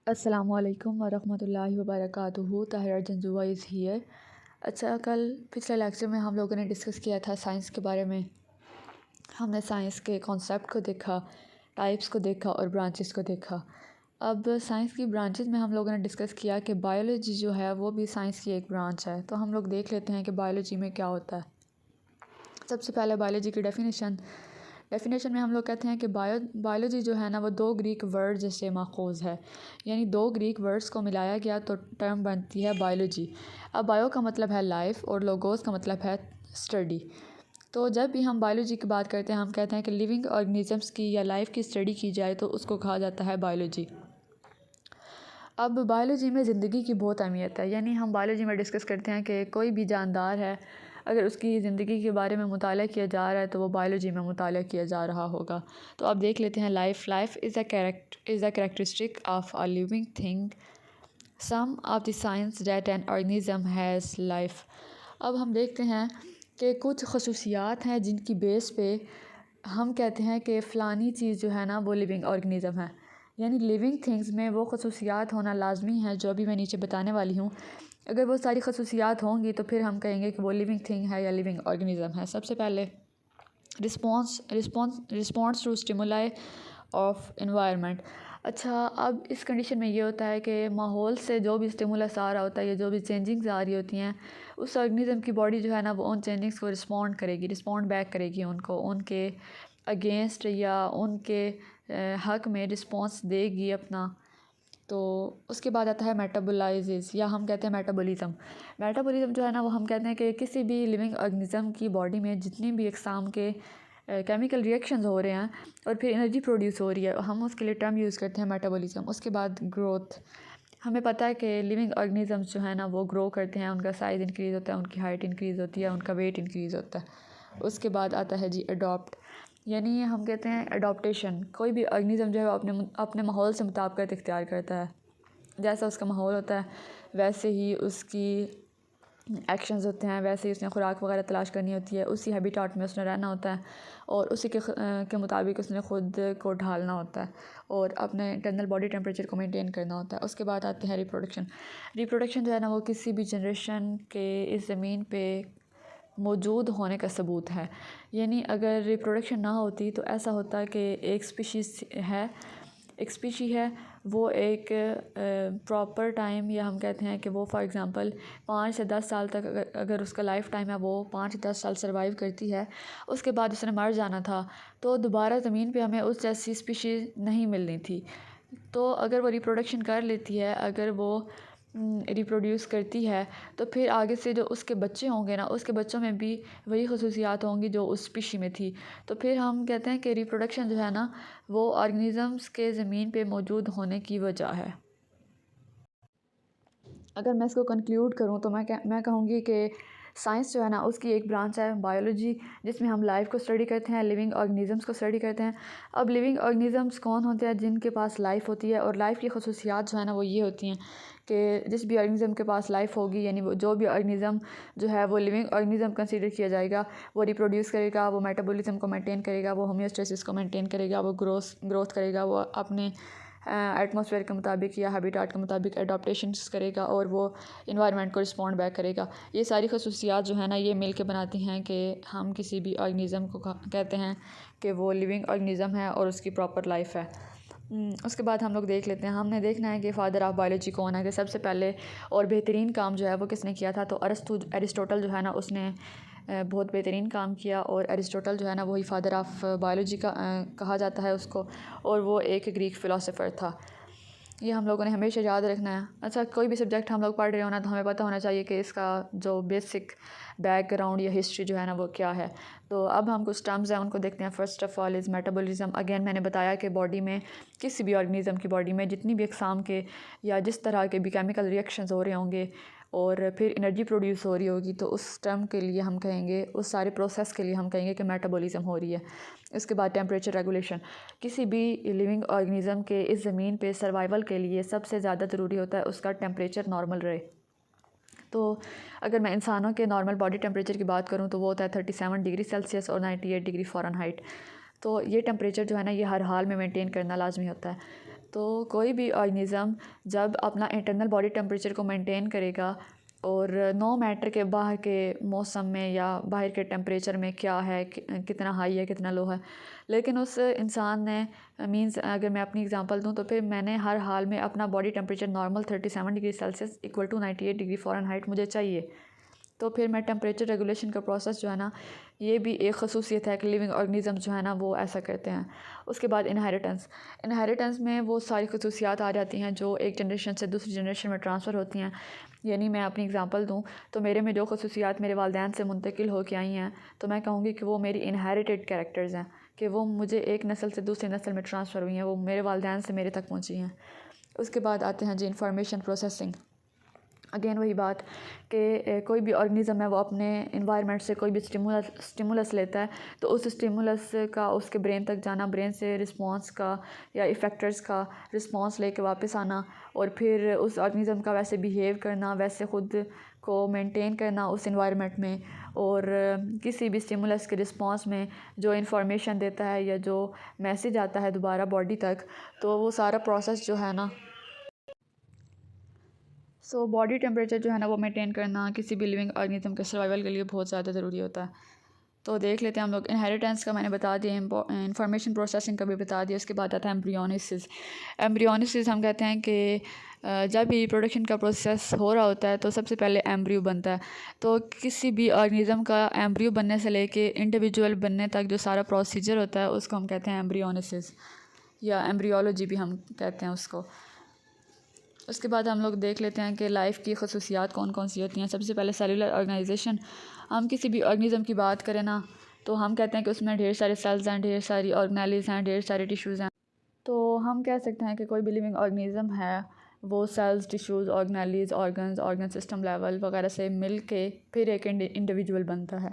अस्सलामुअलैकुम वरहमतुल्लाहि वबरकातुहू। Tahira Janjua is here. अच्छा, कल पिछले लेक्चर में हम लोगों ने डिस्कस किया था साइंस के बारे में। हमने साइंस के कॉन्सेप्ट को देखा, टाइप्स को देखा और ब्रांचेस को देखा। अब साइंस की ब्रांचेस में हम लोगों ने डिस्कस किया कि बायोलॉजी जो है वो भी साइंस की एक ब्रांच है। तो हम लोग देख लेते हैं कि बायोलॉजी में क्या होता है। सबसे पहले बायोलॉजी की डेफिनेशन में हम लोग कहते हैं कि बायोलॉजी जो है ना वो दो ग्रीक वर्ड से माखूज़ है, यानी दो ग्रीक वर्ड्स को मिलाया गया तो टर्म बनती है बायोलॉजी। अब बायो का मतलब है लाइफ और लोगोस का मतलब है स्टडी। तो जब भी हम बायोलॉजी की बात करते हैं हम कहते हैं कि लिविंग ऑर्गेनिजम्स की या लाइफ की स्टडी की जाए तो उसको कहा जाता है बायोलॉजी। अब बायोलॉजी में ज़िंदगी की बहुत अहमियत है, यानी हम बायोलॉजी में डिस्कस करते हैं कि कोई भी जानदार है, अगर उसकी ज़िंदगी के बारे में मुताला किया जा रहा है तो वो बायोलॉजी में मुताला किया जा रहा होगा। तो अब देख लेते हैं life is a characteristic of a living thing, some of the science that an organism has life. अब हम देखते हैं कि कुछ खसूसियात हैं जिनकी बेस पे हम कहते हैं कि फ़लानी चीज़ जो है ना वो लिविंग ऑर्गेनिज़म है, यानी लिविंग थिंग्स में वो खसूसियात होना लाजमी है जो अभी मैं नीचे बताने वाली हूँ। अगर वो सारी खसूसियात होंगी तो फिर हम कहेंगे कि वो लिविंग थिंग है या लिविंग ऑर्गेनिज़म है। सबसे पहले response to stimuli of environment. अच्छा, अब इस कंडीशन में ये होता है कि माहौल से जो भी स्टिमुलस आ रहा होता है या जो भी चेंजिंग्स आ रही होती हैं, उस ऑर्गेनिज़म की बॉडी जो है ना वो उन चेंजिंग्स को रिस्पॉन्ड बैक करेगी, उनको उनके अगेंस्ट या उनके हक में रिस्पॉन्स देगी अपना। तो उसके बाद आता है मेटाबोलाइज़ या हम कहते हैं मेटाबॉलिज़म जो है ना वो हम कहते हैं कि किसी भी लिविंग ऑर्गेनिज़म की बॉडी में जितनी भी अक़साम के केमिकल रिएक्शंस हो रहे हैं और फिर एनर्जी प्रोड्यूस हो रही है, हम उसके लिए टर्म यूज़ करते हैं मेटाबॉलिज़म। उसके बाद ग्रोथ, हमें पता है कि लिविंग ऑर्गेनिज़म्स जो है ना वो ग्रो करते हैं, उनका साइज़ इंक्रीज़ होता है, उनकी हाइट इंक्रीज़ होती है, उनका वेट इंक्रीज़ होता है। उसके बाद आता है जी अडॉप्ट, यानी हम कहते हैं अडॉप्टेशन। कोई भी ऑर्गेनिज़म जो है वो अपने अपने माहौल से मुताबिकत इख्तियार करता है। जैसा उसका माहौल होता है वैसे ही उसकी एक्शंस होते हैं, वैसे ही उसने खुराक वगैरह तलाश करनी होती है, उसी हैबिटाट में उसने रहना होता है और उसी के मुताबिक उसने ख़ुद को ढालना होता है और अपने इंटरनल बॉडी टेम्परेचर को मेंटेन करना होता है। उसके बाद आते हैं रिप्रोडक्शन जो है ना वो किसी भी जनरेशन के इस ज़मीन पे मौजूद होने का सबूत है। यानी अगर रिप्रोडक्शन ना होती तो ऐसा होता कि एक स्पीशी है वो एक प्रॉपर टाइम, या हम कहते हैं कि वो फॉर एग्ज़ाम्पल 5 से 10 साल तक अगर उसका लाइफ टाइम है वो 5 से 10 साल सर्वाइव करती है, उसके बाद उसने मर जाना था तो दोबारा ज़मीन पे हमें उस जैसी स्पीशीज़ नहीं मिलनी थी। तो अगर वो रिप्रोडक्शन कर लेती है, अगर वो रिप्रोड्यूस करती है तो फिर आगे से जो उसके बच्चे होंगे ना उसके बच्चों में भी वही खसूसियात होंगी जो उस स्पीशी में थी। तो फिर हम कहते हैं कि रिप्रोडक्शन जो है ना वो ऑर्गेनिज़म्स के ज़मीन पे मौजूद होने की वजह है। अगर मैं इसको कंक्लूड करूँ तो मैं कहूँगी कि साइंस जो है ना उसकी एक ब्रांच है बायोलॉजी, जिसमें हम लाइफ को स्टडी करते हैं, लिविंग ऑर्गेनिज़म्स को स्टडी करते हैं। अब लिविंग ऑर्गेनिज़म्स कौन होते हैं? जिनके पास लाइफ होती है, और लाइफ की खसूसियात जो है ना वो ये होती हैं कि जिस भी ऑर्गेनिज़म के पास लाइफ होगी, यानी वो जो भी ऑर्गेनिज़म जो है वो लिविंग ऑर्गेनिज़म कंसीडर किया जाएगा, वो रिप्रोड्यूस करेगा, वो मेटाबॉलिज्म को मेंटेन करेगा, वो होमियोस्टेसिस को मेंटेन करेगा, वो ग्रोथ करेगा, वो अपने एटमॉस्फेयर के मुताबिक या हैबिटाट के मुताबिक अडॉप्टेशंस करेगा और वो इन्वायरमेंट को रिस्पॉन्ड बैक करेगा। ये सारी खसूसियात जो है ना ये मिल के बनाती हैं कि हम किसी भी ऑर्गेनिज़म को कहते हैं कि वो लिविंग ऑर्गेनिज़म है और उसकी प्रॉपर लाइफ है। उसके बाद हम लोग देख लेते हैं, हमने देखना है कि फ़ादर ऑफ़ बायोलॉजी कौन है, कि सबसे पहले और बेहतरीन काम जो है वो किसने किया था। तो अरिस्टोटल जो है ना उसने बहुत बेहतरीन काम किया, और अरिस्टोटल जो है ना वही फ़ादर ऑफ़ बायोलॉजी का कहा जाता है उसको, और वो एक ग्रीक फ़िलासफ़र था। ये हम लोगों ने हमेशा याद रखना है। अच्छा, कोई भी सब्जेक्ट हम लोग पढ़ रहे हो ना तो हमें पता होना चाहिए कि इसका जो बेसिक बैकग्राउंड या हिस्ट्री जो है ना वो क्या है। तो अब हम कुछ टर्म्स हैं उनको देखते हैं। First of all is metabolism. Again मैंने बताया कि बॉडी में किसी भी ऑर्गेनिज़म की बॉडी में जितनी भी अक़साम के या जिस तरह के भी केमिकल रिएक्शंस हो रहे होंगे और फिर एनर्जी प्रोड्यूस हो रही होगी, तो उस टर्म के लिए हम कहेंगे, उस सारे प्रोसेस के लिए हम कहेंगे कि मेटाबॉलिज़्म हो रही है। इसके बाद टेम्परेचर रेगुलेशन। किसी भी लिविंग ऑर्गेनिज़म के इस ज़मीन पे सर्वाइवल के लिए सबसे ज़्यादा ज़रूरी होता है उसका टेम्परेचर नॉर्मल रहे। तो अगर मैं इंसानों के नॉर्मल बॉडी टेम्परेचर की बात करूँ तो वो होता है 37 डिग्री सेल्सियस और 98 डिग्री फ़ारेनहाइट। तो ये टेम्परेचर जो है ना ये हर हाल में मेंटेन करना लाजमी होता है। तो कोई भी ऑर्गेनिज़म जब अपना इंटरनल बॉडी टेम्परेचर को मेंटेन करेगा और नो मैटर के बाहर के मौसम में या बाहर के टेम्परेचर में क्या है, कितना हाई है कितना लो है, लेकिन उस इंसान ने मींस अगर मैं अपनी एग्जांपल दूं तो फिर मैंने हर हाल में अपना body temperature normal 37 degree Celsius equal to 98 degree Fahrenheit मुझे चाहिए। तो फिर मैं टेम्परेचर रेगुलेशन का प्रोसेस जो है ना, ये भी एक खसूसियत है कि लिविंग ऑर्गेनिज़म जो है ना वो ऐसा करते हैं। उसके बाद इनहेरिटेंस में वो सारी खसूसियात आ जाती हैं जो एक जनरेशन से दूसरी जनरेशन में ट्रांसफ़र होती हैं। यानी मैं अपनी एग्जांपल दूं तो मेरे में जो खसूसियात मेरे वालिदैन से मुंतकिल हो के आई हैं तो मैं कहूँगी कि वो मेरी इनहेरिटेड कैरेक्टर्स हैं, कि वो मुझे एक नस्ल से दूसरी नस्ल में ट्रांसफ़र हुई हैं, वो मेरे वालिदैन से मेरे तक पहुँची हैं। उसके बाद आते हैं जी इंफॉर्मेशन प्रोसेसिंग। अगेन वही बात कि कोई भी ऑर्गेनिज़म है वो अपने इन्वायरमेंट से कोई भी स्टिमुलस लेता है तो उस स्टिमुलस का उसके ब्रेन तक जाना, ब्रेन से रिस्पांस का या इफ़ेक्टर्स का रिस्पांस लेके वापस आना और फिर उस ऑर्गेनिज़म का वैसे बिहेव करना, वैसे ख़ुद को मेंटेन करना उस इन्वायरमेंट में, और किसी भी स्टिमुलस के रिस्पांस में जो इंफॉर्मेशन देता है या जो मैसेज आता है दोबारा बॉडी तक, तो वो सारा प्रोसेस जो है ना, सो बॉडी टेम्परेचर जो है ना वो मेंटेन करना किसी भी लिविंग ऑर्गेनिज्म के सर्वाइवल के लिए बहुत ज़्यादा ज़रूरी होता है। तो देख लेते हैं हम लोग। इनहेरिटेंस का मैंने बता दिया, इंफॉर्मेशन प्रोसेसिंग का भी बता दिया। उसके बाद आता है एम्ब्रियोनिसिस। एम्ब्रियोनिसिस हम कहते हैं कि जब भी रिप्रोडक्शन का प्रोसेस हो रहा होता है तो सबसे पहले एम्ब्रियो बनता है। तो किसी भी ऑर्गेनिज्म का एम्ब्रियो बनने से लेके इंडिविजुअल बनने तक जो सारा प्रोसीजर होता है उसको हम कहते हैं एम्ब्रियोनिसिस, या एम्ब्रियोलॉजी भी हम कहते हैं उसको। उसके बाद हम लोग देख लेते हैं कि लाइफ की खसूसियात कौन कौन सी होती हैं। सबसे पहले सेलुलर ऑर्गेनाइजेशन। हम किसी भी ऑर्गेनिज्म की बात करें ना तो हम कहते हैं कि उसमें ढेर सारे सेल्स हैं, ढेर सारी ऑर्गेनेलिज हैं, ढेर सारे टिश्यूज़ हैं। तो हम कह सकते हैं कि कोई भी लिविंग ऑर्गेनिज्म है वो cells, tissues, organelles, organ system level वगैरह से मिल के फिर एक इंडिविजुअल बनता है।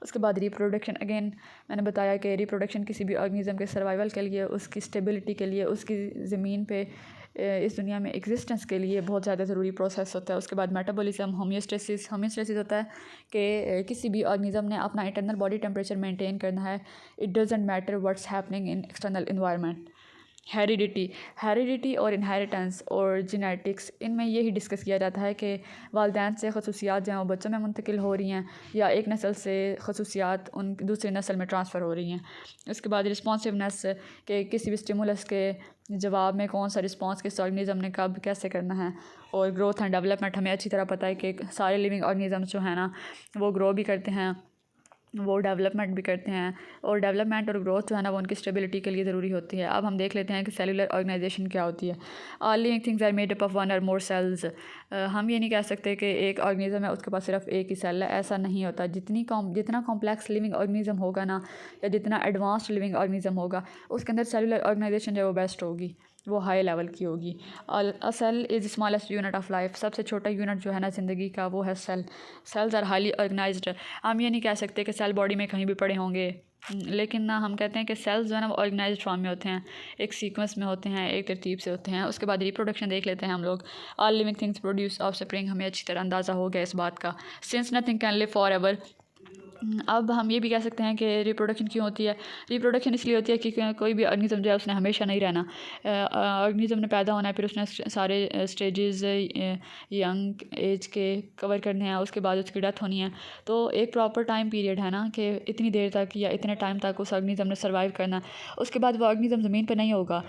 उसके बाद रिप्रोडक्शन। अगेन मैंने बताया कि रिप्रोडक्शन किसी भी ऑर्गेनिज्म के सर्वाइवल के लिए, उसकी स्टेबिलिटी के लिए, उसकी ज़मीन पे इस दुनिया में एग्जिस्टेंस के लिए बहुत ज़्यादा ज़रूरी प्रोसेस होता है। उसके बाद मेटाबॉलिज्म, होमियोस्टेसिस होता है कि किसी भी ऑर्गेनिज्म ने अपना इंटरनल बॉडी टेम्परेचर मेंटेन करना है। It doesn't matter what's happening in external environment. Heredity और इनहेरिटेंस और जेनेटिक्स, इनमें यही डिस्कस किया जाता है कि वालिदैन से खसूसियात जो हैं वो बच्चों में मुंतकिल हो रही हैं या एक नस्ल से खसूसियात उन दूसरी नस्ल में ट्रांसफ़र हो रही हैं। उसके बाद रिस्पॉन्सिवनेस, कि किसी भी स्टिमुलस के जवाब में कौन सा रिस्पांस किस ऑर्गेनिज्म ने कब कैसे करना है। और ग्रोथ एंड डेवलपमेंट, हमें अच्छी तरह पता है कि सारे लिविंग ऑर्गेनिज्म जो है ना वो ग्रो भी करते हैं, वो डेवलपमेंट भी करते हैं, और डेवलपमेंट और ग्रोथ जो है ना वो उनकी स्टेबिलिटी के लिए ज़रूरी होती है। अब हम देख लेते हैं कि सेलुलर ऑर्गेनाइजेशन क्या होती है। All living things are made up of one और मोर सेल्स। हम ये नहीं कह सकते कि एक ऑर्गेनिज्म है उसके पास सिर्फ एक ही सेल है, ऐसा नहीं होता। जितना कॉम्प्लेक्स लिविंग ऑर्गेनिज्म होगा ना, या जितना एडवांस्ड लिविंग ऑर्गेनिज्म होगा, उसके अंदर सेलुलर ऑर्गेनाइजेशन जो है वो बेस्ट होगी, वो हाई लेवल की होगी। और a cell is smallest unit of life. सबसे छोटा यूनिट जो है ना ज़िंदगी का वो है cell. Cells are highly organised. हम ये नहीं कह सकते कि सेल बॉडी में कहीं भी पड़े होंगे, लेकिन ना हम कहते हैं कि सेल्स जो है ना वो ऑर्गेनाइज्ड फॉर्म में होते हैं, एक सीक्वेंस में होते हैं, एक तरतीब से होते हैं। उसके बाद रिप्रोडक्शन देख लेते हैं हम लोग। All living things produce offspring, हमें अच्छी तरह अंदाज़ा हो गया इस बात का। Since nothing can live for ever. अब हम ये भी कह सकते हैं कि रिप्रोडक्शन क्यों होती है। रिप्रोडक्शन इसलिए होती है कि कोई भी ऑर्गेनिज्म जो है उसने हमेशा नहीं रहना। ऑर्गेनिज्म ने पैदा होना है, फिर उसने सारे स्टेजेस यंग एज के कवर करने हैं, उसके बाद उसकी डेथ होनी है। तो एक प्रॉपर टाइम पीरियड है ना कि इतनी देर तक या इतने टाइम तक उस ऑर्गेनिज्म ने सर्वाइव करना है। उसके बाद वो ऑर्गेनिज्म ज़मीन पर नहीं होगा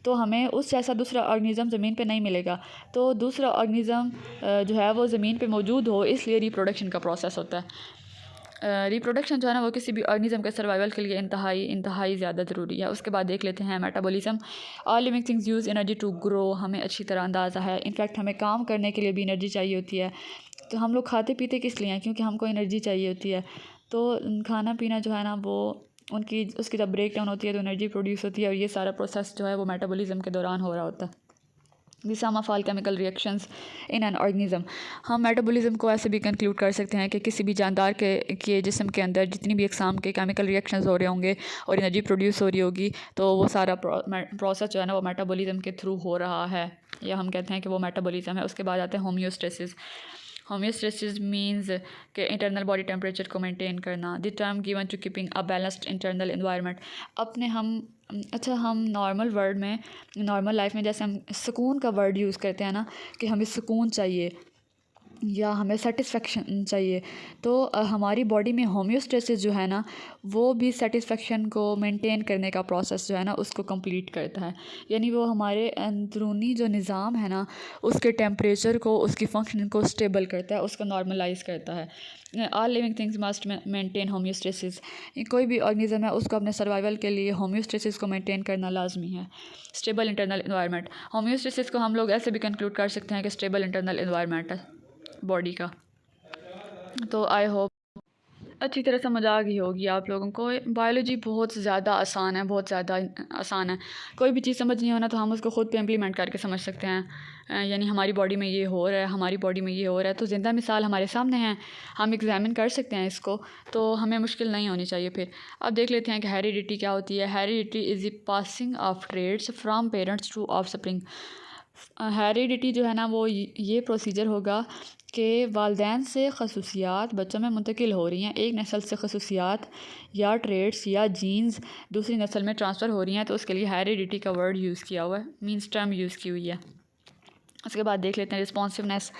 तो हमें उस जैसा दूसरा ऑर्गेनिज्म ज़मीन पर नहीं मिलेगा। तो दूसरा ऑर्गेनिज्म जो है वो ज़मीन पर मौजूद हो, इसलिए रिप्रोडक्शन का प्रोसेस होता है। रिप्रोडक्शन जो है ना वो किसी भी ऑर्गेनिज्म के सर्वाइवल के लिए इंतहाई ज़्यादा ज़रूरी है। उसके बाद देख लेते हैं metabolism. All living things use energy to grow, हमें अच्छी तरह अंदाज़ा है। इनफैक्ट हमें काम करने के लिए भी एनर्जी चाहिए होती है। तो हम लोग खाते पीते किस लिए हैं, क्योंकि हमको एनर्जी चाहिए होती है। तो खाना पीना जो है ना वो उसकी जब ब्रेक डाउन होती है तो एनर्जी प्रोड्यूस होती है, और ये सारा प्रोसेस जो है वो मेटाबॉलिज्म के दौरान हो रहा होता है। The sum of all chemical reactions in an organism. हम मेटाबॉलिज्म को ऐसे भी कंक्लूड कर सकते हैं कि किसी भी जानदार के जिस्म के अंदर जितनी भी अक़साम के केमिकल रिएक्शंस हो रहे होंगे और एनर्जी प्रोड्यूस हो रही होगी, तो वो सारा प्रोसेस जो है ना वो मेटाबॉलिज्म के थ्रू हो रहा है, या हम कहते हैं कि वो मेटाबॉलिज्म है। उसके बाद आते हैं होमियोस्टेसिस। होमियोस्टेसिस मीन्स कि इंटरनल बॉडी टेम्परेचर को मेंटेन करना। The term given to keeping a balanced internal environment. अपने हम अच्छा, हम नॉर्मल वर्ड में, नॉर्मल लाइफ में जैसे हम सुकून का वर्ड यूज़ करते हैं ना, कि हमें सुकून चाहिए या हमें सेटिस्फेक्शन चाहिए, तो हमारी बॉडी में होम्योस्टेसिस जो है ना, वो भी सेटिस्फेक्शन को मेंटेन करने का प्रोसेस जो है ना उसको कंप्लीट करता है। यानी वो हमारे अंदरूनी जो निज़ाम है ना, उसके टेम्परेचर को, उसकी फंक्शन को स्टेबल करता है, उसको नॉर्मलाइज करता है। All living things must maintain homeostasis. कोई भी ऑर्गेनिज्म है उसको अपने सर्वाइवल के लिए होम्योस्टेसिस को मेंटेन करना लाजमी है। स्टेबल इंटरनल इन्वायरमेंट, होम्योस्टेसिस को हम लोग ऐसे भी कंक्लूड कर सकते हैं कि स्टेबल इंटरनल इन्वायरमेंट है बॉडी का। तो आई होप अच्छी तरह समझ आ गई होगी आप लोगों को। बायोलॉजी बहुत ज़्यादा आसान है, बहुत ज़्यादा आसान है। कोई भी चीज़ समझ नहीं होना तो हम उसको ख़ुद पे इम्प्लीमेंट करके समझ सकते हैं। यानी हमारी बॉडी में ये हो रहा है, हमारी बॉडी में ये हो रहा है, तो ज़िंदा मिसाल हमारे सामने है, हम एग्जामिन कर सकते हैं इसको, तो हमें मुश्किल नहीं होनी चाहिए। फिर अब देख लेते हैं कि हेरिडिटी क्या होती है। Heredity is the passing of traits from parents to offspring. Heredity जो है ना, वो ये प्रोसीजर होगा कि वालदैन से खसूसियात बच्चों में मुंतकिल हो रही हैं। एक नस्ल से खसूसियात या ट्रेड्स या जीन्स दूसरी नस्ल में ट्रांसफ़र हो रही हैं, तो उसके लिए हेरिडिटी का वर्ड यूज़ किया हुआ है, मीन्स टर्म यूज़ की हुई है। उसके बाद देख लेते हैं रिस्पॉन्सिवनेस।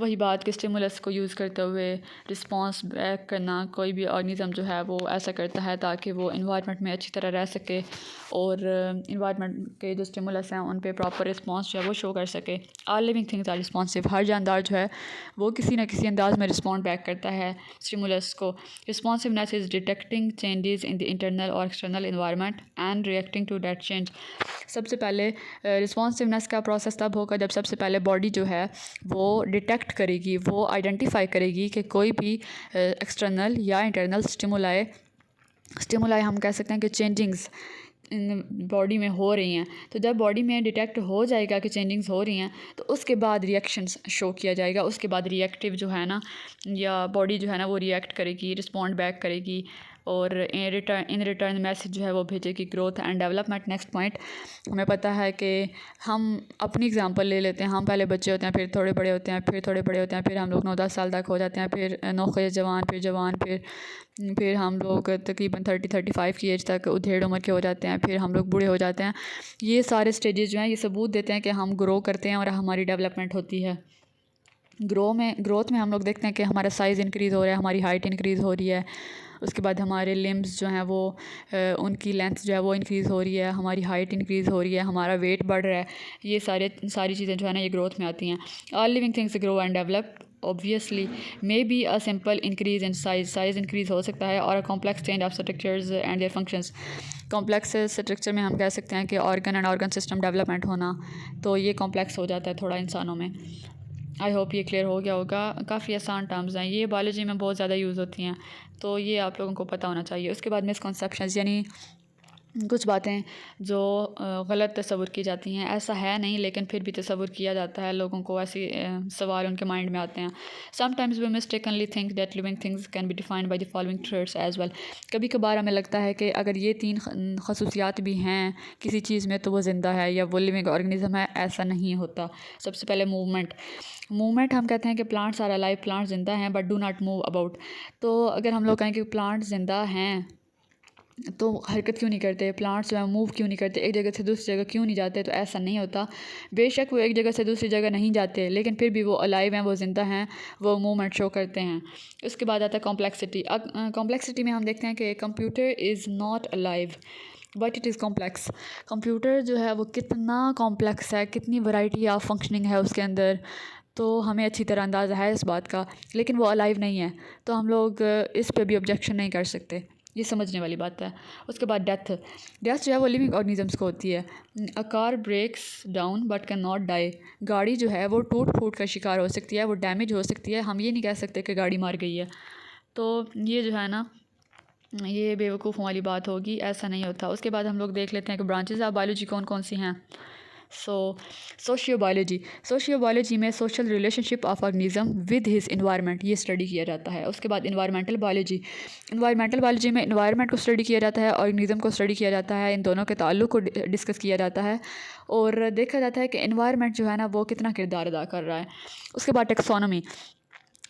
वही बात कि स्टिमुलस को यूज़ करते हुए रिस्पॉन्स बैक करना। कोई भी ऑर्गेनिज़म जो है वो ऐसा करता है ताकि वो इन्वायरमेंट में अच्छी तरह रह सके और इन्वायरमेंट के जो स्टिमुलस हैं उन पे प्रॉपर रिस्पॉन्स जो है वो शो कर सके। All living things are responsive. हर जानदार जो है वो किसी न किसी अंदाज में रिस्पॉन्ड बैक करता है स्टिमुलस को। Responsiveness is detecting changes in the internal और external environment and reacting to that change. सबसे पहले रिस्पॉन्सिवनेस का प्रोसेस तब होगा जब सबसे पहले बॉडी जो है वो डिटेक्ट करेगी, वो आइडेंटिफाई करेगी कि कोई भी एक्सटर्नल या इंटरनल स्टिमुलाई हम कह सकते हैं कि चेंजिंग्स बॉडी में हो रही हैं। तो जब बॉडी में डिटेक्ट हो जाएगा कि चेंजिंग्स हो रही हैं, तो उसके बाद रिएक्शंस शो किया जाएगा। उसके बाद रिएक्टिव जो है ना, या बॉडी जो है ना वो रिएक्ट करेगी, रिस्पॉन्ड बैक करेगी और इन रिटर्न मैसेज जो है वो भेजेगी growth and development. Next point, हमें पता है कि हम अपनी एग्जांपल ले लेते हैं। हम पहले बच्चे होते हैं, फिर थोड़े बड़े होते हैं, फिर थोड़े बड़े होते हैं, फिर हम लोग 9-10 साल तक हो जाते हैं, फिर नौखे जवान, फिर हम लोग तकरीबन 30-35 की एज तक उधेड़ उम्र के हो जाते हैं, फिर हम लोग बूढ़े हो जाते हैं। ये सारे स्टेजेस जो हैं ये सबूत देते हैं कि हम ग्रो करते हैं और हमारी डेवलपमेंट होती है। ग्रोथ में हम लोग देखते हैं कि हमारा साइज़ इंक्रीज़ हो रहा है, हमारी हाइट इंक्रीज़ हो रही है। उसके बाद हमारे लिम्स जो हैं वो उनकी लेंथ जो है वो इंक्रीज़ हो रही है, हमारी हाइट इंक्रीज़ हो रही है, हमारा वेट बढ़ रहा है। ये सारी चीज़ें जो है ना ये ग्रोथ में आती हैं। All living things grow and develop obviously may be a simple increase in size increase हो सकता है, और a complex change of structures and their functions. Complex structure में हम कह सकते हैं कि ऑर्गन सिस्टम डेवलपमेंट होना, तो ये कॉम्प्लेक्स हो जाता है थोड़ा इंसानों में। आई होप ये क्लियर हो गया होगा। काफ़ी आसान टर्म्स हैं, ये बायोलॉजी में बहुत ज़्यादा यूज़ होती हैं, तो ये आप लोगों को पता होना चाहिए। उसके बाद मिसकॉन्सेप्शंस, यानी कुछ बातें जो गलत तस्वुर की जाती हैं। ऐसा है नहीं, लेकिन फिर भी तस्वुर किया जाता है, लोगों को ऐसे सवाल उनके माइंड में आते हैं। Sometimes we mistakenly think that living things can be defined by the following traits as well. कभी कभार हमें लगता है कि अगर ये 3 खसूसियात भी हैं किसी चीज़ में तो वो ज़िंदा है या वो लिविंग ऑर्गेनिज्म है। ऐसा नहीं होता। सबसे पहले मूवमेंट हम कहते हैं कि प्लांट्स आर अलाइव, प्लांट्स ज़िंदा हैं but do not move about. तो अगर हम लोग कहें कि प्लांट्स ज़िंदा हैं तो हरकत क्यों नहीं करते, प्लांट्स जो है मूव क्यों नहीं करते, एक जगह से दूसरी जगह क्यों नहीं जाते, तो ऐसा नहीं होता। बेशक वो एक जगह से दूसरी जगह नहीं जाते, लेकिन फिर भी वो अलाइव हैं, वो ज़िंदा हैं, वो मूवमेंट शो करते हैं। उसके बाद आता है कॉम्प्लेक्सिटी। कॉम्प्लेक्सिटी में हम देखते हैं कि computer is not alive but it is complex. Computer जो है वो कितना कॉम्प्लेक्स है, कितनी वैरायटी ऑफ फंक्शनिंग है उसके अंदर, तो हमें अच्छी तरह अंदाज़ा है इस बात का, लेकिन वो अलाइव नहीं है, तो हम लोग इस पे भी ऑब्जेक्शन नहीं कर सकते। ये समझने वाली बात है। उसके बाद डेथ जो है वो लिविंग ऑर्गेनिजम्स को होती है। A car breaks down but can not die. गाड़ी जो है वो टूट फूट का शिकार हो सकती है, वो डैमेज हो सकती है, हम ये नहीं कह सकते कि गाड़ी मार गई है। तो ये जो है ना ये बेवकूफ़ों वाली बात होगी, ऐसा नहीं होता। उसके बाद हम लोग देख लेते हैं कि ब्रांचेज ऑफ बायोलॉजी कौन कौन सी हैं। सोशियोबायोलॉजी में social relationship of organism with his environment ये स्टडी किया जाता है। उसके बाद इन्वायरमेंटल बायोलॉजी में इन्वायरमेंट को स्टडी किया जाता है, ऑर्गेनिज्म को स्टडी किया जाता है, इन दोनों के ताल्लुक को डिस्कस किया जाता है और देखा जाता है कि इन्वायरमेंट जो है ना वो कितना किरदार अदा कर रहा है। उसके बाद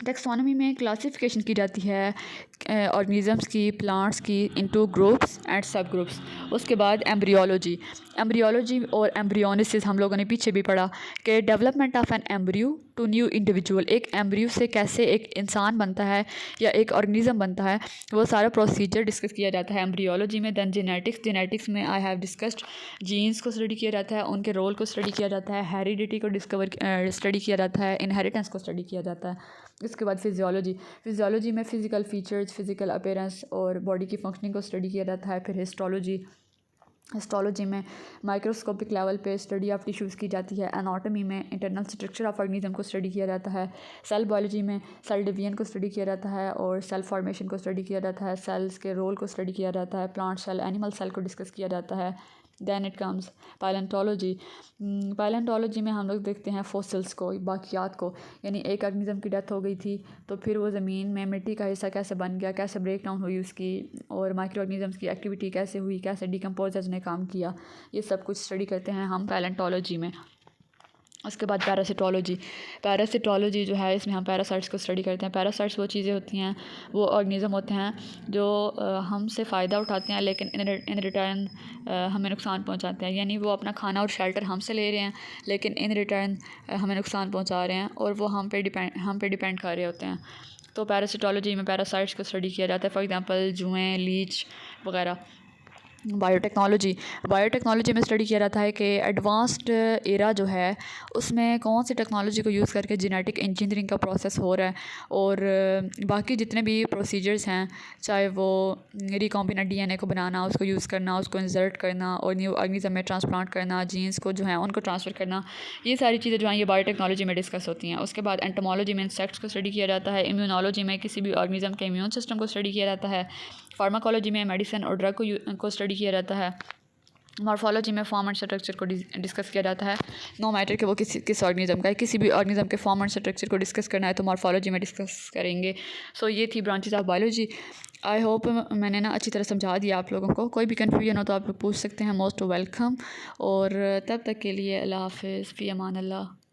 टेक्सोनॉमी में क्लासिफिकेशन की जाती है ऑर्गेनिजम्स की, प्लांट्स की, इनटू ग्रुप्स एंड सब ग्रुप्स। उसके बाद एम्ब्रियोलॉजी और एम्ब्रियोनिसिस हम लोगों ने पीछे भी पढ़ा कि development of an embryo to new individual, एक एम्ब्रियो से कैसे एक इंसान बनता है या एक ऑर्गेनिज्म बनता है, वो सारा प्रोसीजर डिस्कस किया जाता है एम्ब्रियोलॉजी में। दैन जेनेटिक्स में आई हैव डिस्कस्ड जीन्स को स्टडी किया जाता है, उनके रोल को स्टडी किया जाता है, हेरिडिटी को स्टडी किया जाता है, इनहेरिटेंस को स्टडी किया जाता है। इसके बाद फिजियोलॉजी में फ़िज़िकल फीचर्स, फ़िज़िकल अपीयरेंस और बॉडी की फंक्शनिंग को स्टडी किया जाता है। फिर हिस्टोलॉजी में माइक्रोस्कोपिक लेवल पे स्टडी ऑफ टिश्यूज़ की जाती है। एनाटॉमी में इंटरनल स्ट्रक्चर ऑफ ऑर्गेनिज्म को स्टडी किया जाता है। सेल बायोलॉजी में सेल डिवीजन को स्टडी किया जाता है और सेल फॉर्मेशन को स्टडी किया जाता है। सेल्स के रोल को स्टडी किया जाता है। प्लांट सेल, एनिमल सेल को डिस्कस किया जाता है। दैन इट कम्स पैलेंटोलॉजी में हम लोग देखते हैं फॉसिल्स को, बाकियात को, यानी एक ऑर्गेनिज्म की डेथ हो गई थी तो फिर वो ज़मीन में मिट्टी का हिस्सा कैसे बन गया, कैसे ब्रेक डाउन हुई उसकी, और माइक्रो ऑर्गेनिजम्स की एक्टिविटी कैसे हुई, कैसे डिकम्पोजर्स ने काम किया, ये सब कुछ स्टडी करते हैं हम पैलेंटोलॉजी में। उसके बाद पैरासिटोलॉजी जो है, इसमें हम पैरासाइट्स को स्टडी करते हैं। पैरासाइट्स वो चीज़ें होती हैं, वो ऑर्गेनिज़म होते हैं जो हमसे फ़ायदा उठाते हैं लेकिन इन रिटर्न हमें नुकसान पहुंचाते हैं। यानी वो अपना खाना और शेल्टर हमसे ले रहे हैं लेकिन इन रिटर्न हमें नुकसान पहुंचा रहे हैं और वो हम पे डिपेंड कर रहे होते हैं। तो पैरासिटोलॉजी में पैरासाइट्स को स्टडी किया जाता है, फॉर एग्ज़ाम्पल जुएँ, लीच वगैरह। बायोटेक्नोलॉजी में स्टडी किया जाता है कि एडवांस्ड एरा जो है उसमें कौन सी टेक्नोलॉजी को यूज़ करके जेनेटिक इंजीनियरिंग का प्रोसेस हो रहा है, और बाकी जितने भी प्रोसीजर्स हैं, चाहे वो रिकॉम्बिनेंट डीएनए को बनाना, उसको यूज़ करना, उसको इंसर्ट करना और न्यू ऑर्गेनिज्म में ट्रांसप्लांट करना, जीन्स को जो है उनको ट्रांसफ़र करना, ये सारी चीज़ें जो हैं ये बायोटेक्नोलॉजी में डिस्कस होती हैं। उसके बाद एंटोमोलॉजी में इंसेक्ट्स को स्टडी किया जाता है। इम्यूनोलॉजी में किसी भी ऑर्गेनिज्म के इम्यून सिस्टम को स्टडी किया जाता है। फार्माकोलॉजी में मेडिसिन और ड्रग को स्टडी किया जाता है। मॉर्फोलॉजी में फॉर्म एंड स्ट्रक्चर को डिस्कस किया जाता है। नो मैटर कि वो किस ऑर्गेनिज्म का है, किसी भी ऑर्गेनिज्म के फॉर्म एंड स्ट्रक्चर को डिस्कस करना है तो मॉर्फोलॉजी में डिस्कस करेंगे। सो ये थी branches of biology. I hope मैंने ना अच्छी तरह समझा दिया आप लोगों को। कोई भी कन्फ्यूजन हो तो आप लोग पूछ सकते हैं, मोस्ट वेलकम। और तब तक के लिए अल्लाह हाफ़िज़, फ़ी अमान अल्लाह।